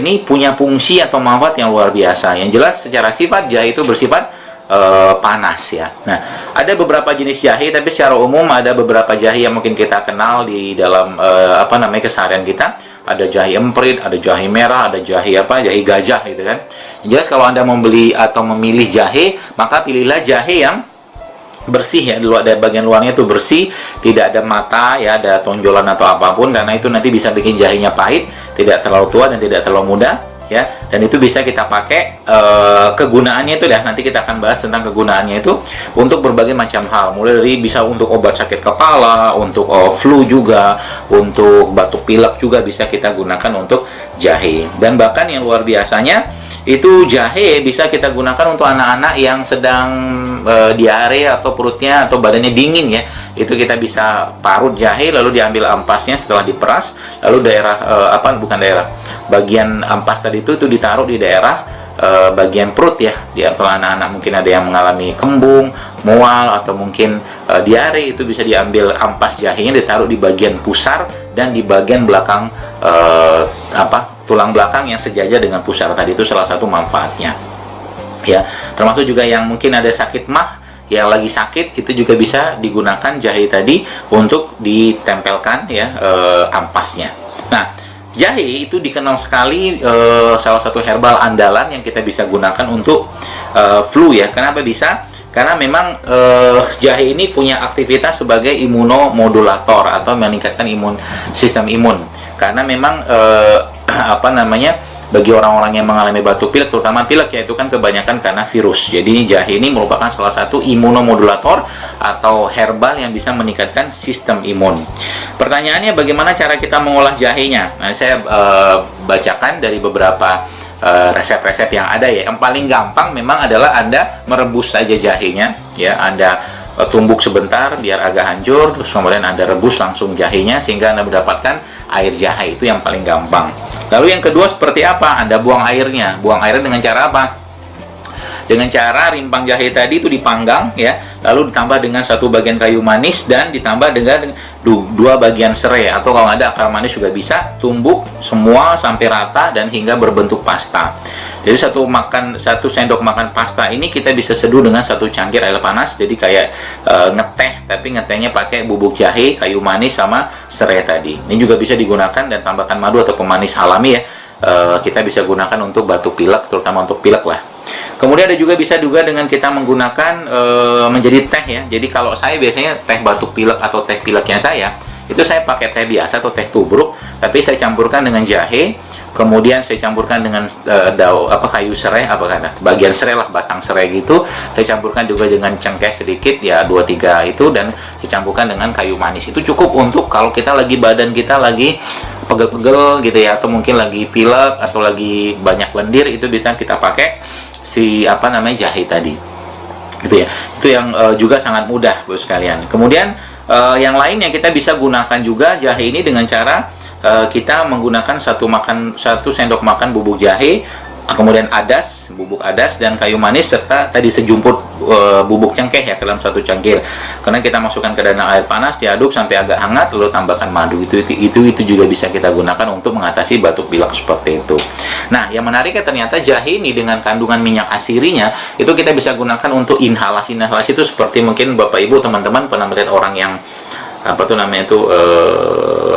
ini punya fungsi atau manfaat yang luar biasa. Yang jelas secara sifat jahe itu bersifat panas ya. Nah, ada beberapa jenis jahe, tapi secara umum ada beberapa jahe yang mungkin kita kenal di dalam keseharian kita. Ada jahe emprit, ada jahe merah, ada jahe jahe gajah gitu kan. Yang jelas kalau Anda membeli atau memilih jahe, maka pilihlah jahe yang bersih ya, dari bagian luarnya itu bersih, tidak ada mata ya, ada tonjolan atau apapun, karena itu nanti bisa bikin jahenya pahit, tidak terlalu tua dan tidak terlalu muda ya. Dan itu bisa kita pakai kegunaannya itu dah, nanti kita akan bahas tentang kegunaannya itu untuk berbagai macam hal, mulai dari bisa untuk obat sakit kepala, untuk flu juga, untuk batuk pilek juga bisa kita gunakan untuk jahe. Dan bahkan yang luar biasanya itu jahe bisa kita gunakan untuk anak-anak yang sedang diare atau perutnya atau badannya dingin ya. Itu kita bisa parut jahe, lalu diambil ampasnya setelah diperas, lalu bagian ampas tadi itu ditaruh di daerah bagian perut ya. Kalau anak-anak mungkin ada yang mengalami kembung, mual atau mungkin diare, itu bisa diambil ampas jahenya, ditaruh di bagian pusar dan di bagian belakang tulang belakang yang sejajar dengan pusar tadi. Itu salah satu manfaatnya ya. Termasuk juga yang mungkin ada sakit mah, yang lagi sakit, itu juga bisa digunakan jahe tadi untuk ditempelkan ya ampasnya. Nah, jahe itu dikenal sekali salah satu herbal andalan yang kita bisa gunakan untuk flu ya. Kenapa bisa? Karena memang jahe ini punya aktivitas sebagai imunomodulator atau meningkatkan sistem imun. Karena memang bagi orang-orang yang mengalami batuk pilek, terutama pilek ya, itu kan kebanyakan karena virus. Jadi jahe ini merupakan salah satu imunomodulator atau herbal yang bisa meningkatkan sistem imun. Pertanyaannya, bagaimana cara kita mengolah jahenya? Nah, saya bacakan dari beberapa resep-resep yang ada ya. Yang paling gampang memang adalah Anda merebus saja jahenya ya. Anda tumbuk sebentar biar agak hancur, terus kemudian Anda rebus langsung jahenya sehingga Anda mendapatkan air jahe. Itu yang paling gampang. Lalu yang kedua seperti apa? Anda buang airnya. Buang airnya dengan cara apa? Dengan cara rimpang jahe tadi itu dipanggang ya, lalu ditambah dengan satu bagian kayu manis dan ditambah dengan dua bagian serai, atau kalau ada akar manis juga bisa. Tumbuk semua sampai rata dan hingga berbentuk pasta. Jadi satu sendok makan pasta ini kita bisa seduh dengan satu cangkir air panas. Jadi kayak ngeteh, tapi ngetehnya pakai bubuk jahe, kayu manis sama serai tadi. Ini juga bisa digunakan dan tambahkan madu atau pemanis alami ya. Kita bisa gunakan untuk batuk pilek, terutama untuk pilek lah. Kemudian ada juga bisa dengan kita menggunakan menjadi teh ya. Jadi kalau saya biasanya teh batuk pilek atau teh pileknya saya itu saya pakai teh biasa atau teh tubruk, tapi saya campurkan dengan jahe, kemudian saya campurkan dengan kayu serai, bagian serai lah, batang serai gitu. Saya campurkan juga dengan cengkeh sedikit ya, 2-3 itu, dan saya campurkan dengan kayu manis. Itu cukup untuk kalau kita lagi badan kita lagi pegel-pegel gitu ya, atau mungkin lagi pilek atau lagi banyak lendir, itu bisa kita pakai jahe tadi gitu ya. Itu yang juga sangat mudah Bos sekalian. Kemudian yang lain yang kita bisa gunakan juga jahe ini dengan cara kita menggunakan satu sendok makan bubuk jahe, kemudian bubuk adas dan kayu manis, serta tadi sejumput bubuk cengkeh ya ke dalam satu cangkir. Karena kita masukkan ke dalam air panas, diaduk sampai agak hangat, lalu tambahkan madu. Itu juga bisa kita gunakan untuk mengatasi batuk pilek seperti itu. Nah, yang menariknya ternyata jahe ini dengan kandungan minyak asirinya itu kita bisa gunakan untuk inhalasi. Inhalasi itu seperti mungkin Bapak Ibu teman-teman pernah melihat orang yang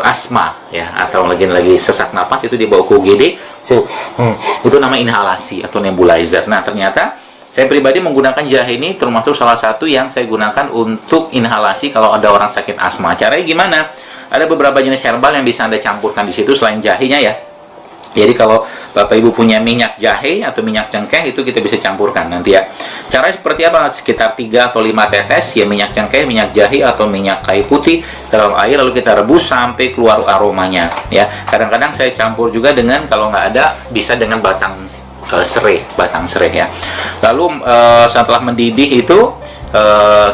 asma ya, atau lagi sesak napas, itu dibawa ke UGD. Itu nama inhalasi atau nebulizer. Nah, ternyata saya pribadi menggunakan jahe ini termasuk salah satu yang saya gunakan untuk inhalasi kalau ada orang sakit asma. Caranya gimana? Ada beberapa jenis herbal yang bisa Anda campurkan di situ selain jahenya ya. Jadi kalau Bapak Ibu punya minyak jahe atau minyak cengkeh, itu kita bisa campurkan nanti ya. Caranya seperti apa? Sekitar 3 atau 5 tetes ya minyak cengkeh, minyak jahe atau minyak kayu putih ke dalam air, lalu kita rebus sampai keluar aromanya ya. Kadang-kadang saya campur juga dengan, kalau nggak ada, bisa dengan batang serai ya. Lalu setelah mendidih itu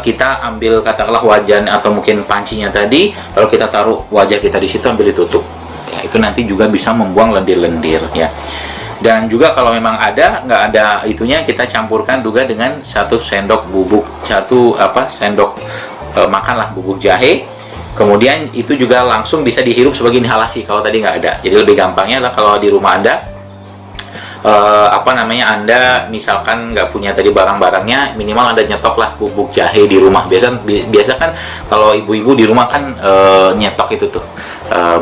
kita ambil katakanlah wajan atau mungkin pancinya tadi, lalu kita taruh wajah kita di situ, ambil ditutup. Ya, itu nanti juga bisa membuang lendir-lendir ya. Dan juga kalau memang nggak ada itunya, kita campurkan juga dengan satu sendok makanlah bubuk jahe. Kemudian itu juga langsung bisa dihirup sebagai inhalasi kalau tadi nggak ada. Jadi lebih gampangnya adalah kalau di rumah Anda Anda misalkan nggak punya tadi barang-barangnya, minimal Anda nyetok lah bubuk jahe di rumah. Biasa kan kalau ibu-ibu di rumah kan nyetok itu tuh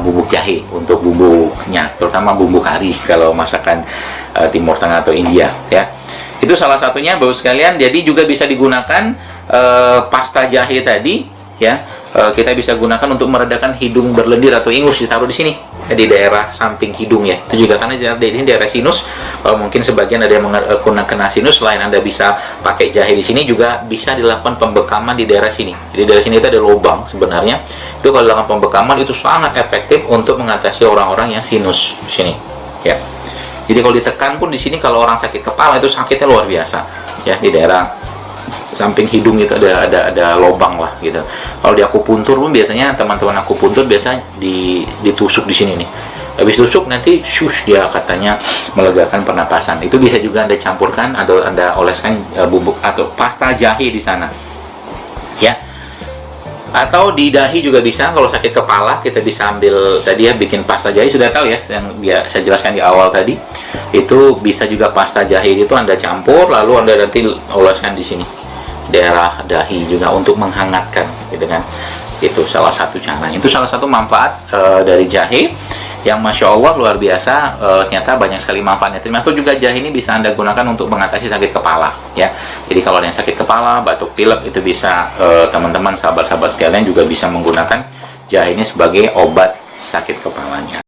bubuk jahe untuk bumbunya, terutama bumbu kari kalau masakan Timur Tengah atau India ya. Itu salah satunya Bapak sekalian. Jadi juga bisa digunakan pasta jahe tadi ya. Kita bisa gunakan untuk meredakan hidung berlendir atau ingus, ditaruh di sini di daerah samping hidung ya. Itu juga karena ini daerah sinus. Mungkin sebagian ada yang kena sinus, selain Anda bisa pakai jahe di sini, juga bisa dilakukan pembekaman di daerah sini. Jadi daerah sini itu ada lubang sebenarnya. Itu kalau dilakukan pembekaman itu sangat efektif untuk mengatasi orang-orang yang sinus di sini ya. Jadi kalau ditekan pun di sini, kalau orang sakit kepala itu sakitnya luar biasa ya, di daerah samping hidung itu ada lubang lah gitu. Kalau di akupuntur pun biasanya teman-teman akupuntur biasa ditusuk di sini nih. Habis tusuk nanti dia katanya melegakan pernapasan. Itu bisa juga Anda campurkan atau Anda oleskan bubuk atau pasta jahe di sana. Ya. Atau di dahi juga bisa. Kalau sakit kepala kita bisa ambil tadi ya, bikin pasta jahe, sudah tahu ya yang saya jelaskan di awal tadi. Itu bisa juga pasta jahe itu Anda campur, lalu Anda nanti oleskan di sini daerah dahi juga untuk menghangatkan gitu kan. Itu salah satu cara. Itu salah satu manfaat dari jahe yang Masya Allah luar biasa. Ternyata banyak sekali manfaatnya. Termasuk juga jahe ini bisa Anda gunakan untuk mengatasi sakit kepala ya. Jadi kalau ada yang sakit kepala, batuk pilek, itu bisa teman-teman sahabat-sahabat sekalian juga bisa menggunakan jahe ini sebagai obat sakit kepalanya.